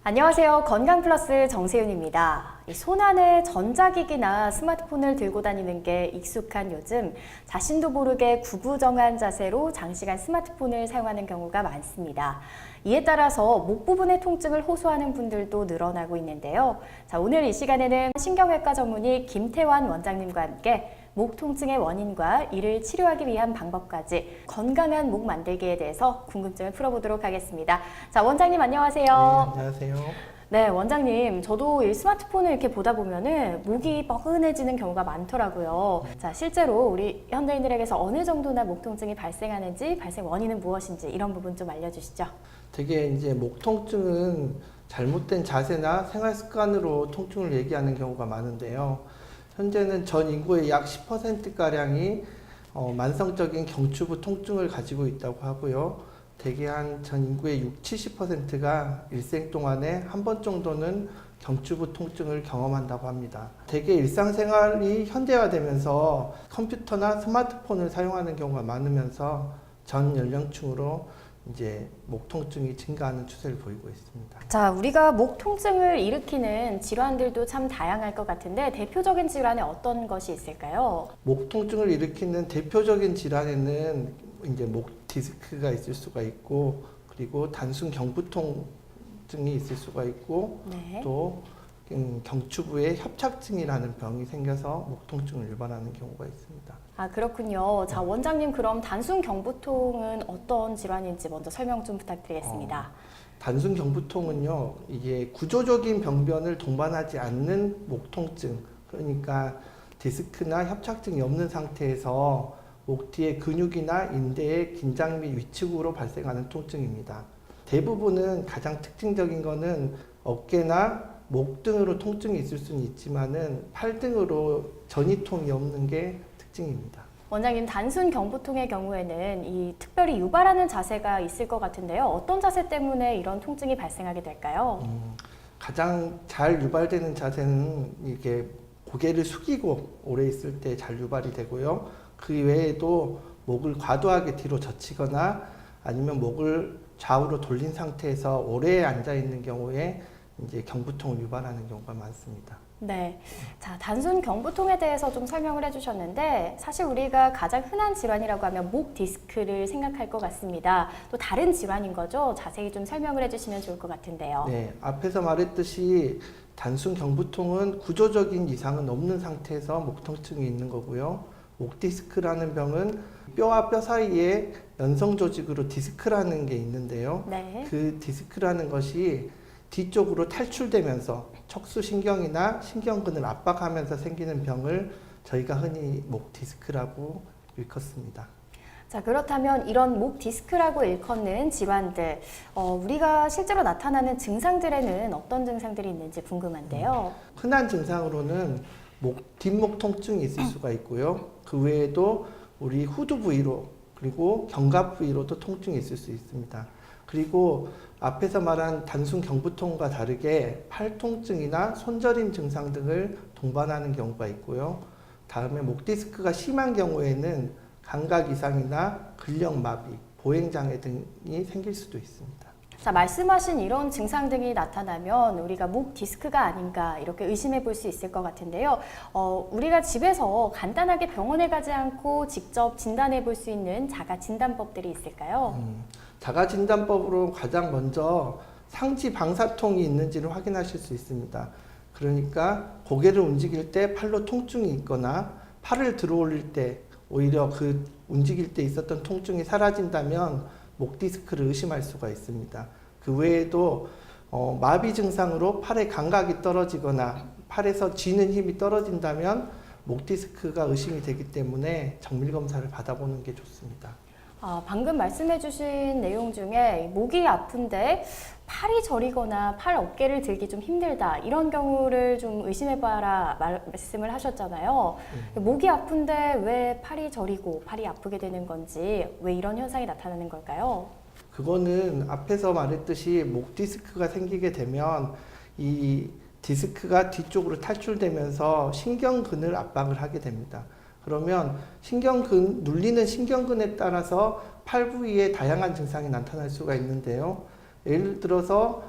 안녕하세요. 건강플러스 정세윤입니다. 손안에 전자기기나 스마트폰을 들고 다니는 게 익숙한 요즘, 자신도 모르게 구부정한 자세로 장시간 스마트폰을 사용하는 경우가 많습니다. 이에 따라서 목 부분의 통증을 호소하는 분들도 늘어나고 있는데요. 자, 오늘 이 시간에는 신경외과 전문의 김태환 원장님과 함께 목 통증의 원인과 이를 치료하기 위한 방법까지 건강한 목 만들기에 대해서 궁금증을 풀어보도록 하겠습니다. 자, 원장님 안녕하세요. 네, 안녕하세요. 네, 원장님. 저도 이 스마트폰을 이렇게 보다 보면은 목이 뻐근해지는 경우가 많더라고요. 자, 실제로 우리 현대인들에게서 어느 정도나 목 통증이 발생하는지, 발생 원인은 무엇인지 이런 부분 좀 알려주시죠. 되게 이제 목 통증은 잘못된 자세나 생활 습관으로 통증을 얘기하는 경우가 많은데요. 현재는 전 인구의 약 10%가량이 만성적인 경추부 통증을 가지고 있다고 하고요. 대개 한 전 인구의 70%가 일생 동안에 한 번 정도는 경추부 통증을 경험한다고 합니다. 대개 일상생활이 현대화되면서 컴퓨터나 스마트폰을 사용하는 경우가 많으면서 전 연령층으로 이제 목 통증이 증가하는 추세를 보이고 있습니다. 자, 우리가 목 통증을 일으키는 질환들도 참 다양할 것 같은데 대표적인 질환에 어떤 것이 있을까요? 목 통증을 일으키는 대표적인 질환에는 이제 목 디스크가 있을 수가 있고, 그리고 단순 경부통증이 있을 수가 있고, 네. 또 경추부에 협착증이라는 병이 생겨서 목 통증을 유발하는 경우가 있습니다. 아, 그렇군요. 자, 원장님 그럼 단순 경부통은 어떤 질환인지 먼저 설명 좀 부탁드리겠습니다. 단순 경부통은요, 이게 구조적인 병변을 동반하지 않는 목 통증, 그러니까 디스크나 협착증이 없는 상태에서 목 뒤의 근육이나 인대의 긴장 및 위축으로 발생하는 통증입니다. 대부분은 가장 특징적인 거는 어깨나 목 등으로 통증이 있을 수는 있지만은 팔 등으로 전이통이 없는 게 특징입니다. 원장님, 단순 경부통의 경우에는 이 특별히 유발하는 자세가 있을 것 같은데요. 어떤 자세 때문에 이런 통증이 발생하게 될까요? 가장 잘 유발되는 자세는 이게 고개를 숙이고 오래 있을 때 잘 유발이 되고요. 그 외에도 목을 과도하게 뒤로 젖히거나 아니면 목을 좌우로 돌린 상태에서 오래 앉아 있는 경우에 이제 경부통을 유발하는 경우가 많습니다. 네. 자, 단순 경부통에 대해서 좀 설명을 해주셨는데 사실 우리가 가장 흔한 질환이라고 하면 목 디스크를 생각할 것 같습니다. 또 다른 질환인 거죠? 자세히 좀 설명을 해주시면 좋을 것 같은데요. 네, 앞에서 말했듯이 단순 경부통은 구조적인 이상은 없는 상태에서 목 통증이 있는 거고요. 목 디스크라는 병은 뼈와 뼈 사이에 연성 조직으로 디스크라는 게 있는데요. 네. 그 디스크라는 것이 뒤쪽으로 탈출되면서 척수신경이나 신경근을 압박하면서 생기는 병을 저희가 흔히 목 디스크라고 일컫습니다. 자, 그렇다면 이런 목 디스크라고 일컫는 질환들, 우리가 실제로 나타나는 증상들에는 어떤 증상들이 있는지 궁금한데요. 흔한 증상으로는 뒷목 통증이 있을 수가 있고요. 그 외에도 우리 후두 부위로 그리고 견갑 부위로도 통증이 있을 수 있습니다. 그리고 앞에서 말한 단순 경부통과 다르게 팔 통증이나 손저림 증상 등을 동반하는 경우가 있고요. 다음에 목 디스크가 심한 경우에는 감각 이상이나 근력 마비, 보행 장애 등이 생길 수도 있습니다. 자, 말씀하신 이런 증상 등이 나타나면 우리가 목 디스크가 아닌가 이렇게 의심해 볼 수 있을 것 같은데요. 우리가 집에서 간단하게 병원에 가지 않고 직접 진단해 볼 수 있는 자가 진단법들이 있을까요? 자가 진단법으로 가장 먼저 상지 방사통이 있는지를 확인하실 수 있습니다. 그러니까 고개를 움직일 때 팔로 통증이 있거나 팔을 들어 올릴 때 오히려 그 움직일 때 있었던 통증이 사라진다면 목 디스크를 의심할 수가 있습니다. 그 외에도 마비 증상으로 팔의 감각이 떨어지거나 팔에서 쥐는 힘이 떨어진다면 목 디스크가 의심이 되기 때문에 정밀 검사를 받아보는 게 좋습니다. 방금 말씀해 주신 내용 중에 목이 아픈데 팔이 저리거나 팔 어깨를 들기 좀 힘들다 이런 경우를 좀 의심해봐라 말씀을 하셨잖아요. 목이 아픈데 왜 팔이 저리고 팔이 아프게 되는 건지 왜 이런 현상이 나타나는 걸까요? 그거는 앞에서 말했듯이 목 디스크가 생기게 되면 이 디스크가 뒤쪽으로 탈출되면서 신경근을 압박을 하게 됩니다. 그러면 눌리는 신경근에 따라서 팔 부위에 다양한 증상이 나타날 수가 있는데요. 예를 들어서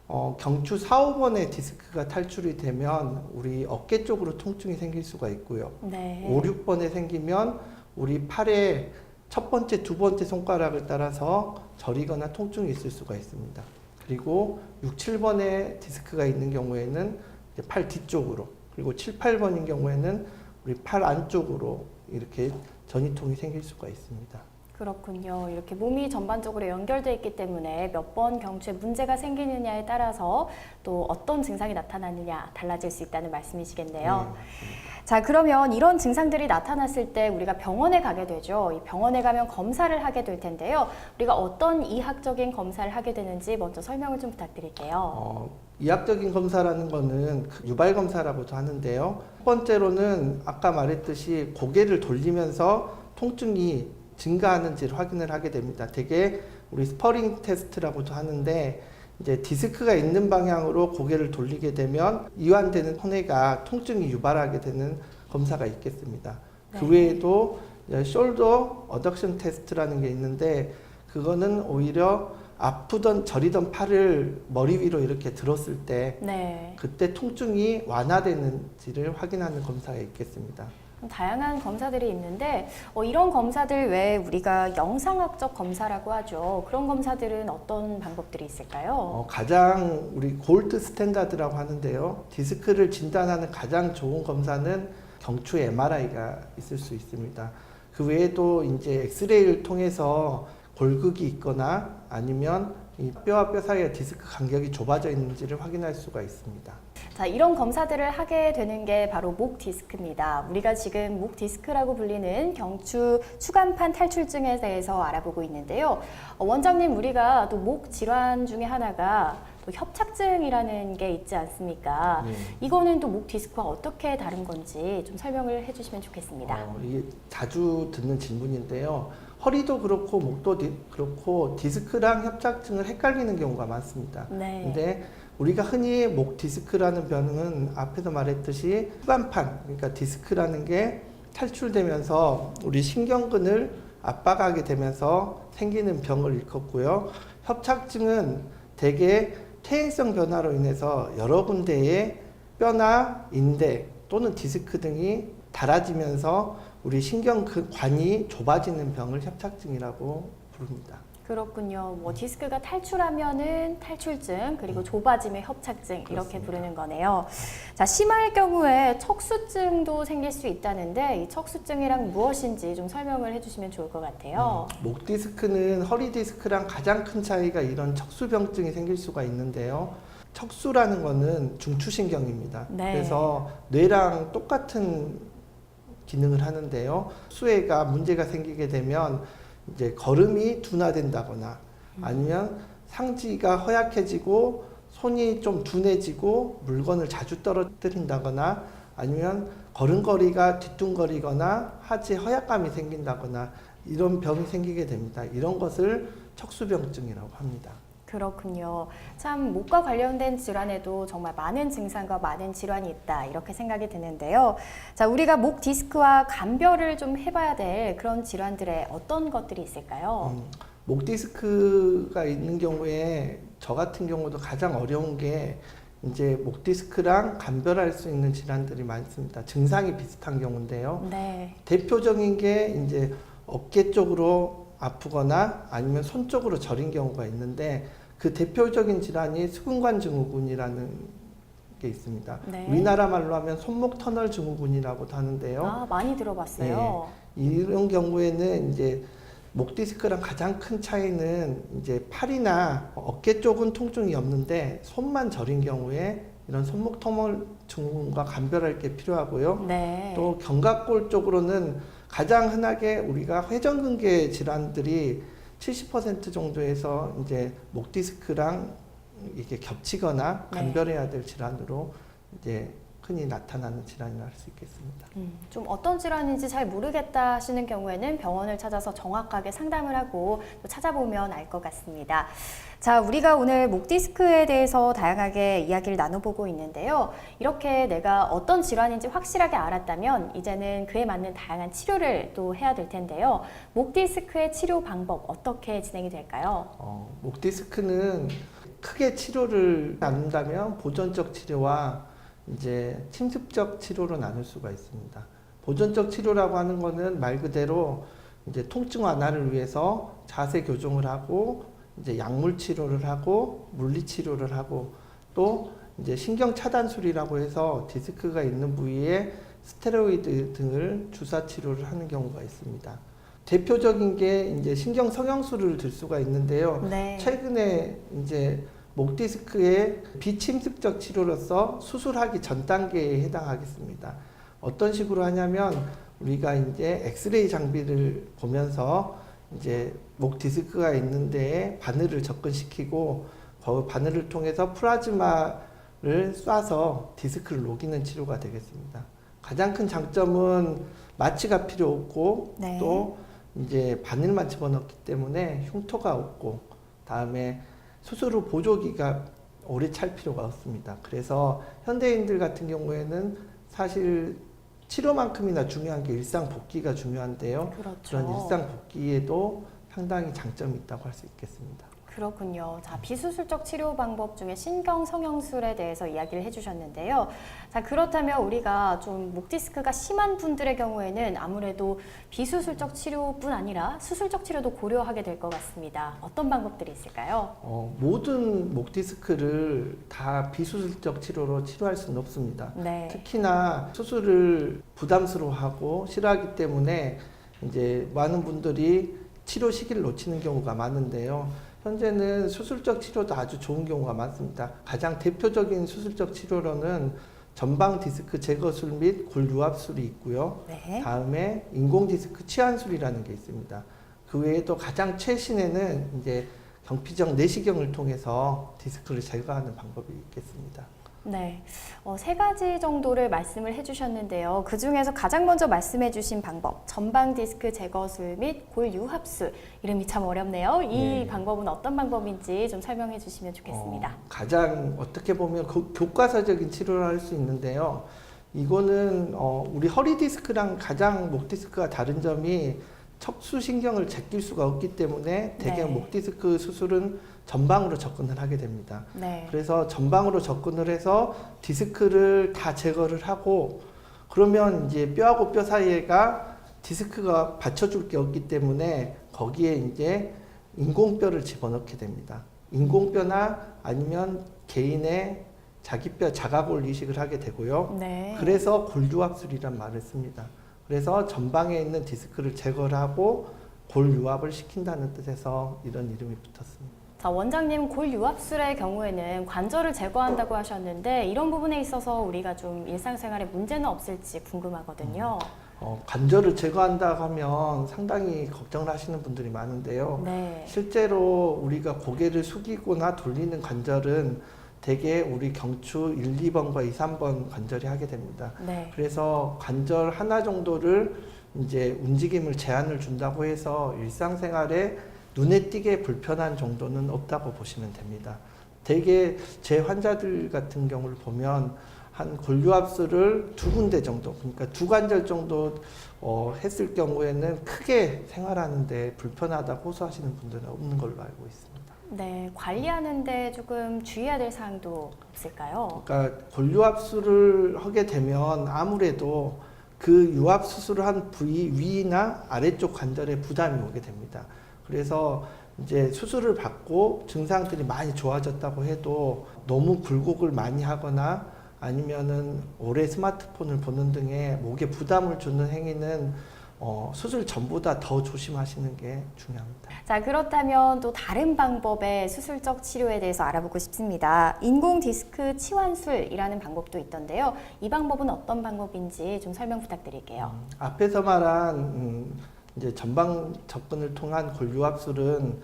경추 4, 5번의 디스크가 탈출이 되면 우리 어깨 쪽으로 통증이 생길 수가 있고요. 네. 5, 6번에 생기면 우리 팔의 첫 번째, 두 번째 손가락을 따라서 저리거나 통증이 있을 수가 있습니다. 그리고 6, 7번에 디스크가 있는 경우에는 이제 팔 뒤쪽으로, 그리고 7, 8번인 경우에는 우리 팔 안쪽으로 이렇게 전이통이 생길 수가 있습니다. 그렇군요. 이렇게 몸이 전반적으로 연결되어 있기 때문에 몇 번 경추에 문제가 생기느냐에 따라서 또 어떤 증상이 나타나느냐 달라질 수 있다는 말씀이시겠네요. 자, 그러면 이런 증상들이 나타났을 때 우리가 병원에 가게 되죠. 이 병원에 가면 검사를 하게 될 텐데요. 우리가 어떤 이학적인 검사를 하게 되는지 먼저 설명을 좀 부탁드릴게요. 이학적인 검사라는 거는 유발 검사라고도 하는데요. 첫 번째로는 아까 말했듯이 고개를 돌리면서 통증이 증가하는지를 확인을 하게 됩니다. 대개 우리 스퍼링 테스트라고도 하는데 이제 디스크가 있는 방향으로 고개를 돌리게 되면 이완되는 손해가 통증이 유발하게 되는 검사가 있겠습니다. 네. 그 외에도 숄더 어덕션 테스트라는 게 있는데 그거는 오히려 아프던 저리던 팔을 머리 위로 이렇게 들었을 때 네. 그때 통증이 완화되는지를 확인하는 검사가 있겠습니다. 다양한 검사들이 있는데 이런 검사들 외에 우리가 영상학적 검사라고 하죠. 그런 검사들은 어떤 방법들이 있을까요? 가장 우리 골드 스탠다드라고 하는데요. 디스크를 진단하는 가장 좋은 검사는 경추 MRI가 있을 수 있습니다. 그 외에도 이제 엑스레이를 통해서 골극이 있거나 아니면 이 뼈와 뼈 사이에 디스크 간격이 좁아져 있는지를 확인할 수가 있습니다. 자, 이런 검사들을 하게 되는 게 바로 목 디스크입니다. 우리가 지금 목 디스크라고 불리는 경추 추간판 탈출증에 대해서 알아보고 있는데요. 원장님, 우리가 또 목 질환 중에 하나가 또 협착증이라는 게 있지 않습니까? 네. 이거는 또 목 디스크와 어떻게 다른 건지 좀 설명을 해주시면 좋겠습니다. 이게 자주 듣는 질문인데요. 허리도 그렇고 목도 그렇고 디스크랑 협착증을 헷갈리는 경우가 많습니다. 네. 근데 우리가 흔히 목 디스크라는 병은 앞에서 말했듯이 추간판, 그러니까 디스크라는 게 탈출되면서 우리 신경근을 압박하게 되면서 생기는 병을 일컫고요. 협착증은 대개 퇴행성 변화로 인해서 여러 군데의 뼈나 인대 또는 디스크 등이 닳아지면서 우리 신경관이 좁아지는 병을 협착증이라고 부릅니다. 그렇군요. 뭐 디스크가 탈출하면은 탈출증, 그리고 좁아지면 협착증 이렇게 그렇습니다. 부르는 거네요. 자, 심할 경우에 척수증도 생길 수 있다는데 이 척수증이랑 무엇인지 좀 설명을 해주시면 좋을 것 같아요. 목 디스크는 허리 디스크랑 가장 큰 차이가 이런 척수병증이 생길 수가 있는데요. 척수라는 거는 중추신경입니다. 네. 그래서 뇌랑 똑같은 기능을 하는데요. 수혜가 문제가 생기게 되면 이제 걸음이 둔화된다거나 아니면 상지가 허약해지고 손이 좀 둔해지고 물건을 자주 떨어뜨린다거나 아니면 걸음걸이가 뒤뚱거리거나 하지에 허약감이 생긴다거나 이런 병이 생기게 됩니다. 이런 것을 척수병증이라고 합니다. 그렇군요. 참 목과 관련된 질환에도 정말 많은 증상과 많은 질환이 있다 이렇게 생각이 드는데요. 자, 우리가 목 디스크와 감별을 좀 해봐야 될 그런 질환들의 어떤 것들이 있을까요? 목 디스크가 있는 경우에 저 같은 경우도 가장 어려운 게 이제 목 디스크랑 감별할 수 있는 질환들이 많습니다. 증상이 비슷한 경우인데요. 네. 대표적인 게 이제 어깨 쪽으로 아프거나 아니면 손 쪽으로 저린 경우가 있는데 그 대표적인 질환이 수근관 증후군이라는 게 있습니다. 네. 우리나라 말로 하면 손목 터널 증후군이라고도 하는데요. 아, 많이 들어봤어요. 이런 경우에는 이제 목 디스크랑 가장 큰 차이는 이제 팔이나 어깨 쪽은 통증이 없는데 손만 저린 경우에 이런 손목 터널 증후군과 감별할 게 필요하고요. 네. 또 견갑골 쪽으로는 가장 흔하게 우리가 회전근개 질환들이 70% 정도에서 이제 목 디스크랑 이게 겹치거나 네. 감별해야 될 질환으로 이제 흔히 나타나는 질환이라 할 수 있겠습니다. 좀 어떤 질환인지 잘 모르겠다 하시는 경우에는 병원을 찾아서 정확하게 상담을 하고 또 찾아보면 알 것 같습니다. 자, 우리가 오늘 목 디스크에 대해서 다양하게 이야기를 나눠보고 있는데요. 이렇게 내가 어떤 질환인지 확실하게 알았다면 이제는 그에 맞는 다양한 치료를 또 해야 될 텐데요. 목 디스크의 치료 방법 어떻게 진행이 될까요? 목 디스크는 크게 치료를 나눈다면 보존적 치료와 이제 침습적 치료로 나눌 수가 있습니다. 보존적 치료라고 하는 거는 말 그대로 이제 통증 완화를 위해서 자세 교정을 하고 이제 약물 치료를 하고 물리 치료를 하고 또 이제 신경 차단술이라고 해서 디스크가 있는 부위에 스테로이드 등을 주사 치료를 하는 경우가 있습니다. 대표적인 게 이제 신경 성형술을 들 수가 있는데요. 네. 최근에 이제 목 디스크의 비침습적 치료로서 수술하기 전 단계에 해당하겠습니다. 어떤 식으로 하냐면 우리가 이제 엑스레이 장비를 보면서 이제 목 디스크가 있는 데에 바늘을 접근시키고 그 바늘을 통해서 플라즈마를 쏴서 디스크를 녹이는 치료가 되겠습니다. 가장 큰 장점은 마취가 필요 없고 네. 또 이제 바늘만 집어넣기 때문에 흉터가 없고 다음에 수술 후 보조기가 오래 찰 필요가 없습니다. 그래서 현대인들 같은 경우에는 사실 치료만큼이나 중요한 게 일상 복귀가 중요한데요. 그렇죠. 그런 일상 복귀에도 상당히 장점이 있다고 할 수 있겠습니다. 그렇군요. 자, 비수술적 치료 방법 중에 신경 성형술에 대해서 이야기를 해주셨는데요. 자, 그렇다면 우리가 좀 목 디스크가 심한 분들의 경우에는 아무래도 비수술적 치료뿐 아니라 수술적 치료도 고려하게 될 것 같습니다. 어떤 방법들이 있을까요? 모든 목 디스크를 다 비수술적 치료로 치료할 수는 없습니다. 네. 특히나 수술을 부담스러워하고 싫어하기 때문에 이제 많은 분들이 치료 시기를 놓치는 경우가 많은데요. 현재는 수술적 치료도 아주 좋은 경우가 많습니다. 가장 대표적인 수술적 치료로는 전방 디스크 제거술 및 골 유압술이 있고요. 네. 다음에 인공 디스크 치환술이라는 게 있습니다. 그 외에도 가장 최신에는 이제 경피적 내시경을 통해서 디스크를 제거하는 방법이 있겠습니다. 네, 세 가지 정도를 말씀을 해주셨는데요. 그 중에서 가장 먼저 말씀해주신 방법, 전방 디스크 제거술 및 골 유합술, 이름이 참 어렵네요. 이 네. 방법은 어떤 방법인지 좀 설명해 주시면 좋겠습니다. 가장 어떻게 보면 교과서적인 치료를 할 수 있는데요. 이거는 우리 허리 디스크랑 가장 목 디스크가 다른 점이 척수신경을 제낄 수가 없기 때문에 대개 네. 목 디스크 수술은 전방으로 접근을 하게 됩니다. 네. 그래서 전방으로 접근을 해서 디스크를 다 제거를 하고 그러면 이제 뼈하고 뼈 사이에가 디스크가 받쳐줄 게 없기 때문에 거기에 이제 인공뼈를 집어넣게 됩니다. 인공뼈나 아니면 개인의 자기 뼈 자가골 이식을 하게 되고요. 네. 그래서 골유압술이란 말을 씁니다. 그래서 전방에 있는 디스크를 제거를 하고 골유압을 시킨다는 뜻에서 이런 이름이 붙었습니다. 자, 원장님 골 유압술의 경우에는 관절을 제거한다고 하셨는데 이런 부분에 있어서 우리가 좀 일상생활에 문제는 없을지 궁금하거든요. 관절을 제거한다고 하면 상당히 걱정을 하시는 분들이 많은데요. 네. 실제로 우리가 고개를 숙이거나 돌리는 관절은 대개 우리 경추 1, 2번과 2, 3번 관절이 하게 됩니다. 네. 그래서 관절 하나 정도를 이제 움직임을 제한을 준다고 해서 일상생활에 눈에 띄게 불편한 정도는 없다고 보시면 됩니다. 대개 제 환자들 같은 경우를 보면 한 골유압술을 2군데 정도, 그러니까 2관절 정도 했을 경우에는 크게 생활하는데 불편하다고 호소하시는 분들은 없는 걸로 알고 있습니다. 네, 관리하는데 조금 주의해야 될 사항도 없을까요? 그러니까 골유압술을 하게 되면 아무래도 그 유압 수술을 한 부위 위나 아래쪽 관절에 부담이 오게 됩니다. 그래서 이제 수술을 받고 증상들이 많이 좋아졌다고 해도 너무 굴곡을 많이 하거나 아니면은 오래 스마트폰을 보는 등의 목에 부담을 주는 행위는 수술 전보다 더 조심하시는 게 중요합니다. 자, 그렇다면 또 다른 방법의 수술적 치료에 대해서 알아보고 싶습니다. 인공 디스크 치환술이라는 방법도 있던데요. 이 방법은 어떤 방법인지 좀 설명 부탁드릴게요. 앞에서 말한 이제 전방 접근을 통한 골유압술은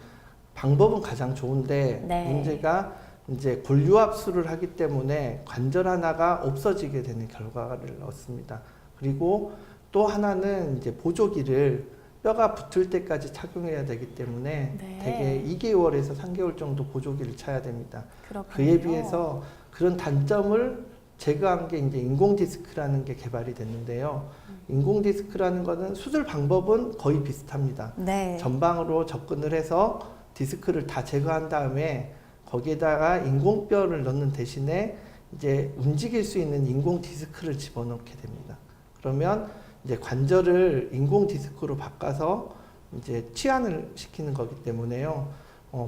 방법은 가장 좋은데 네. 문제가 이제 골유압술을 하기 때문에 관절 하나가 없어지게 되는 결과를 얻습니다. 그리고 또 하나는 이제 보조기를 뼈가 붙을 때까지 착용해야 되기 때문에 네. 대개 2개월에서 3개월 정도 보조기를 차야 됩니다. 그렇군요. 그에 비해서 그런 단점을 제거한 게 이제 인공 디스크라는 게 개발이 됐는데요. 인공 디스크라는 거는 수술 방법은 거의 비슷합니다. 네. 전방으로 접근을 해서 디스크를 다 제거한 다음에 거기에다가 인공뼈를 넣는 대신에 이제 움직일 수 있는 인공 디스크를 집어넣게 됩니다. 그러면 이제 관절을 인공 디스크로 바꿔서 이제 치환을 시키는 거기 때문에요.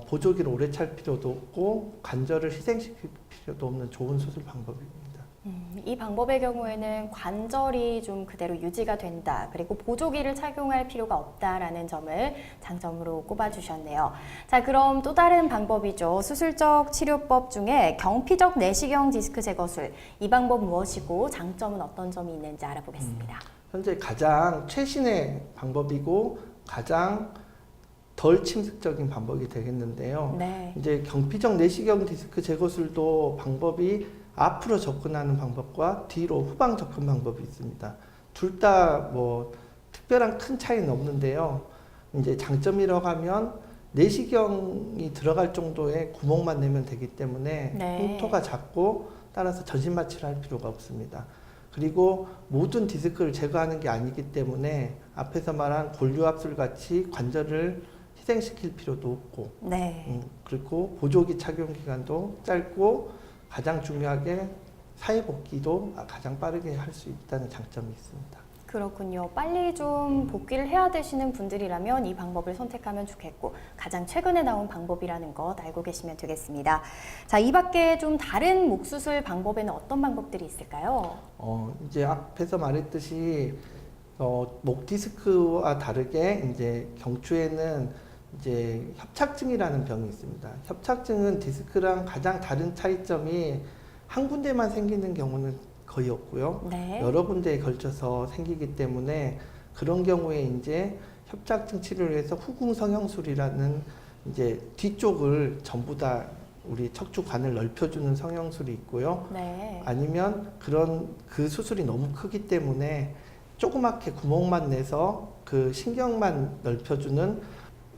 보조기를 오래 찰 필요도 없고 관절을 희생시킬 필요도 없는 좋은 수술 방법입니다. 이 방법의 경우에는 관절이 좀 그대로 유지가 된다. 그리고 보조기를 착용할 필요가 없다라는 점을 장점으로 꼽아주셨네요. 자, 그럼 또 다른 방법이죠. 수술적 치료법 중에 경피적 내시경 디스크 제거술. 이 방법 무엇이고 장점은 어떤 점이 있는지 알아보겠습니다. 현재 가장 최신의 방법이고 가장 덜 침습적인 방법이 되겠는데요. 네. 이제 경피적 내시경 디스크 제거술도 방법이 앞으로 접근하는 방법과 뒤로 후방 접근 방법이 있습니다. 둘 다 뭐 특별한 큰 차이는 없는데요. 이제 장점이라고 하면 내시경이 들어갈 정도의 구멍만 내면 되기 때문에 네. 흉터가 작고 따라서 전신 마취를 할 필요가 없습니다. 그리고 모든 디스크를 제거하는 게 아니기 때문에 앞에서 말한 골류압술 같이 관절을 희생시킬 필요도 없고, 네. 그리고 보조기 착용 기간도 짧고 가장 중요하게 사회복귀도 가장 빠르게 할 수 있다는 장점이 있습니다. 그렇군요. 빨리 좀 복귀를 해야 되시는 분들이라면 이 방법을 선택하면 좋겠고 가장 최근에 나온 방법이라는 것 알고 계시면 되겠습니다. 자, 이 밖에 좀 다른 목 수술 방법에는 어떤 방법들이 있을까요? 이제 앞에서 말했듯이 목 디스크와 다르게 이제 경추에는 이제 협착증이라는 병이 있습니다. 협착증은 디스크랑 가장 다른 차이점이 한 군데만 생기는 경우는 거의 없고요. 네. 여러 군데에 걸쳐서 생기기 때문에 그런 경우에 이제 협착증 치료를 위해서 후궁 성형술이라는 이제 뒤쪽을 전부 다 우리 척추관을 넓혀주는 성형술이 있고요. 네. 아니면 그 수술이 너무 크기 때문에 조그맣게 구멍만 내서 그 신경만 넓혀주는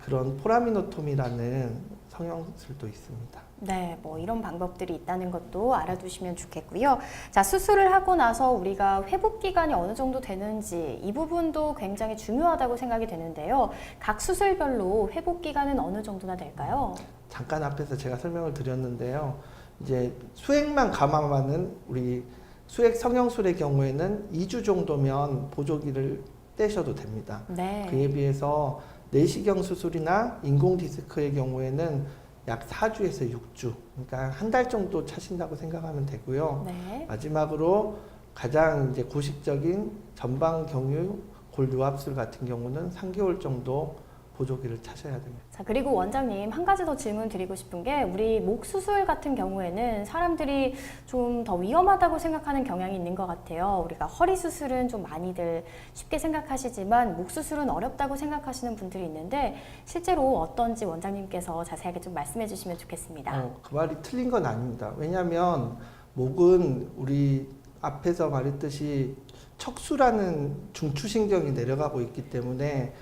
그런 포라미노톰이라는 성형술도 있습니다. 네, 뭐 이런 방법들이 있다는 것도 알아두시면 좋겠고요. 자, 수술을 하고 나서 우리가 회복 기간이 어느 정도 되는지 이 부분도 굉장히 중요하다고 생각이 되는데요. 각 수술별로 회복 기간은 어느 정도나 될까요? 잠깐 앞에서 제가 설명을 드렸는데요. 이제 수액만 감압하는 우리 수액 성형술의 경우에는 2주 정도면 보조기를 떼셔도 됩니다. 네. 그에 비해서 내시경 수술이나 인공 디스크의 경우에는 약 4주에서 6주, 그러니까 한 달 정도 차신다고 생각하면 되고요. 네. 마지막으로 가장 이제 고식적인 전방 경유 골유압술 같은 경우는 3개월 정도 보조기를 차셔야 됩니다. 자, 그리고 원장님 한 가지 더 질문 드리고 싶은 게 우리 목 수술 같은 경우에는 사람들이 좀 더 위험하다고 생각하는 경향이 있는 것 같아요. 우리가 허리 수술은 좀 많이들 쉽게 생각하시지만 목 수술은 어렵다고 생각하시는 분들이 있는데 실제로 어떤지 원장님께서 자세하게 좀 말씀해 주시면 좋겠습니다. 그 말이 틀린 건 아닙니다. 왜냐하면 목은 우리 앞에서 말했듯이 척수라는 중추신경이 내려가고 있기 때문에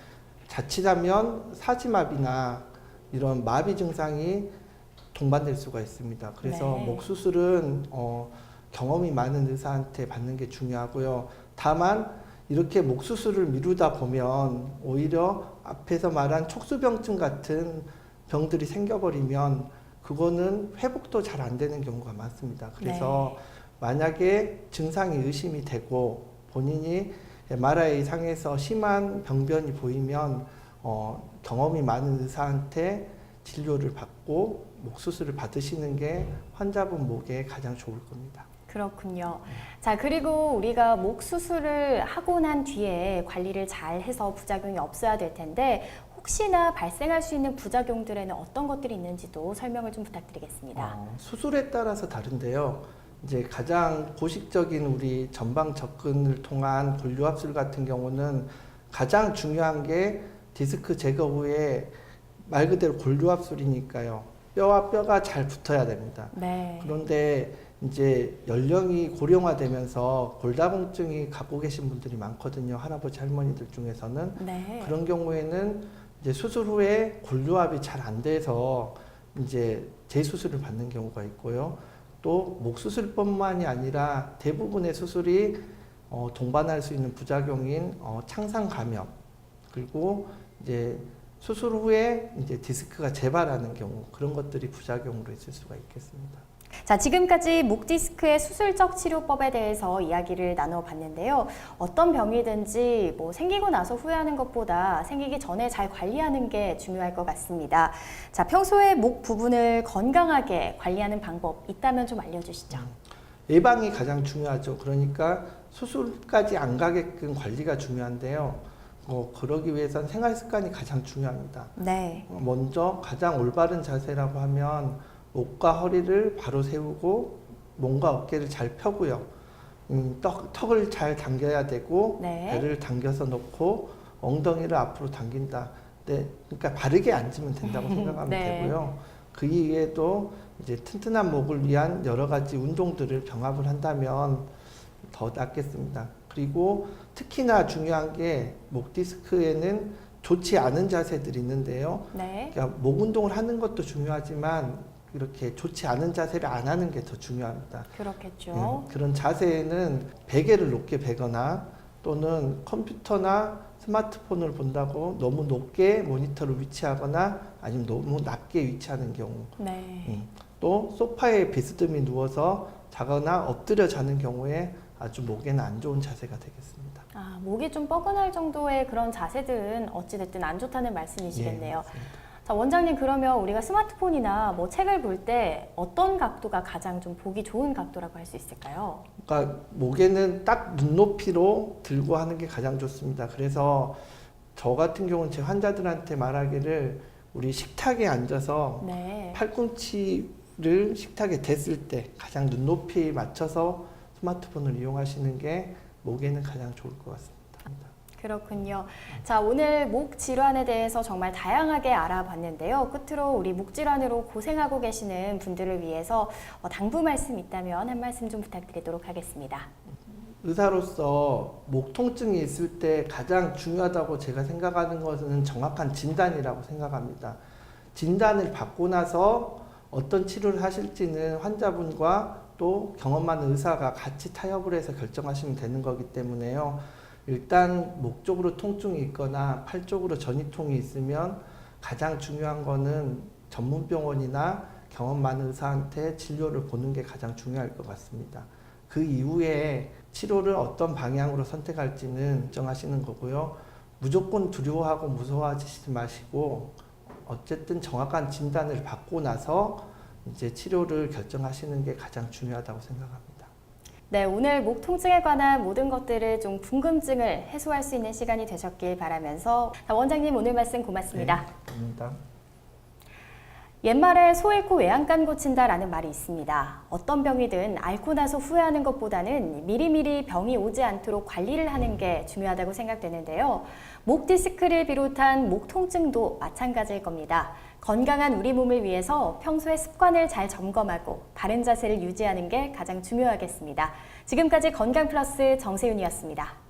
자칫하면 사지마비나 이런 마비 증상이 동반될 수가 있습니다. 그래서 네. 목 수술은 경험이 많은 의사한테 받는 게 중요하고요. 다만 이렇게 목 수술을 미루다 보면 오히려 앞에서 말한 척수병증 같은 병들이 생겨버리면 그거는 회복도 잘 안 되는 경우가 많습니다. 그래서 만약에 증상이 의심이 되고 본인이 MRI 상에서 심한 병변이 보이면 경험이 많은 의사한테 진료를 받고 목 수술을 받으시는 게 환자분 목에 가장 좋을 겁니다. 그렇군요. 자, 그리고 우리가 목 수술을 하고 난 뒤에 관리를 잘 해서 부작용이 없어야 될 텐데 혹시나 발생할 수 있는 부작용들에는 어떤 것들이 있는지도 설명을 좀 부탁드리겠습니다. 수술에 따라서 다른데요. 이제 가장 고식적인 우리 전방 접근을 통한 골류압술 같은 경우는 가장 중요한 게 디스크 제거 후에 말 그대로 골류압술이니까요. 뼈와 뼈가 잘 붙어야 됩니다. 네. 그런데 이제 연령이 고령화되면서 골다공증이 갖고 계신 분들이 많거든요. 할아버지 할머니들 중에서는. 네. 그런 경우에는 이제 수술 후에 골류압이 잘 안 돼서 이제 재수술을 받는 경우가 있고요. 또 목 수술뿐만이 아니라 대부분의 수술이 동반할 수 있는 부작용인 창상 감염 그리고 이제 수술 후에 이제 디스크가 재발하는 경우 그런 것들이 부작용으로 있을 수가 있겠습니다. 자, 지금까지 목 디스크의 수술적 치료법에 대해서 이야기를 나눠봤는데요. 어떤 병이든지 생기고 나서 후회하는 것보다 생기기 전에 잘 관리하는 게 중요할 것 같습니다. 자, 평소에 목 부분을 건강하게 관리하는 방법 있다면 좀 알려주시죠. 예방이 가장 중요하죠. 그러니까 수술까지 안 가게끔 관리가 중요한데요. 그러기 위해선 생활 습관이 가장 중요합니다. 네. 먼저 가장 올바른 자세라고 하면 목과 허리를 바로 세우고 몸과 어깨를 잘 펴고요. 턱을 잘 당겨야 되고 네. 배를 당겨서 놓고 엉덩이를 앞으로 당긴다. 네, 그러니까 바르게 앉으면 된다고 생각하면 네. 되고요. 그 이외에도 이제 튼튼한 목을 위한 여러 가지 운동들을 병합을 한다면 더 낫겠습니다. 그리고 특히나 중요한 게 목 디스크에는 좋지 않은 자세들이 있는데요. 네. 그러니까 목 운동을 하는 것도 중요하지만 이렇게 좋지 않은 자세를 안 하는 게 더 중요합니다. 그렇겠죠. 그런 자세에는 베개를 높게 베거나 또는 컴퓨터나 스마트폰을 본다고 너무 높게 모니터를 위치하거나 아니면 너무 낮게 위치하는 경우, 네. 또 소파에 비스듬히 누워서 자거나 엎드려 자는 경우에 아주 목에는 안 좋은 자세가 되겠습니다. 아, 목이 좀 뻐근할 정도의 그런 자세들은 어찌됐든 안 좋다는 말씀이시겠네요. 맞습니다. 자, 원장님, 그러면 우리가 스마트폰이나 책을 볼 때 어떤 각도가 가장 좀 보기 좋은 각도라고 할 수 있을까요? 그러니까 목에는 딱 눈높이로 들고 하는 게 가장 좋습니다. 그래서 저 같은 경우는 제 환자들한테 말하기를 우리 식탁에 앉아서 네. 팔꿈치를 식탁에 댔을 때 가장 눈높이에 맞춰서 스마트폰을 이용하시는 게 목에는 가장 좋을 것 같습니다. 그렇군요. 자, 오늘 목 질환에 대해서 정말 다양하게 알아봤는데요. 끝으로 우리 목 질환으로 고생하고 계시는 분들을 위해서 당부 말씀 있다면 한 말씀 좀 부탁드리도록 하겠습니다. 의사로서 목 통증이 있을 때 가장 중요하다고 제가 생각하는 것은 정확한 진단이라고 생각합니다. 진단을 받고 나서 어떤 치료를 하실지는 환자분과 또 경험 많은 의사가 같이 타협을 해서 결정하시면 되는 거기 때문에요. 일단 목 쪽으로 통증이 있거나 팔 쪽으로 전이통이 있으면 가장 중요한 거는 전문병원이나 경험 많은 의사한테 진료를 보는 게 가장 중요할 것 같습니다. 그 이후에 치료를 어떤 방향으로 선택할지는 결정하시는 거고요. 무조건 두려워하고 무서워하지 마시고 어쨌든 정확한 진단을 받고 나서 이제 치료를 결정하시는 게 가장 중요하다고 생각합니다. 네, 오늘 목 통증에 관한 모든 것들을 좀 궁금증을 해소할 수 있는 시간이 되셨길 바라면서 원장님 오늘 말씀 고맙습니다. 네, 감사합니다. 옛말에 소 잃고 외양간 고친다라는 말이 있습니다. 어떤 병이든 앓고 나서 후회하는 것보다는 미리미리 병이 오지 않도록 관리를 하는 게 중요하다고 생각되는데요. 목 디스크를 비롯한 목 통증도 마찬가지일 겁니다. 건강한 우리 몸을 위해서 평소에 습관을 잘 점검하고 바른 자세를 유지하는 게 가장 중요하겠습니다. 지금까지 건강 플러스 정세윤이었습니다.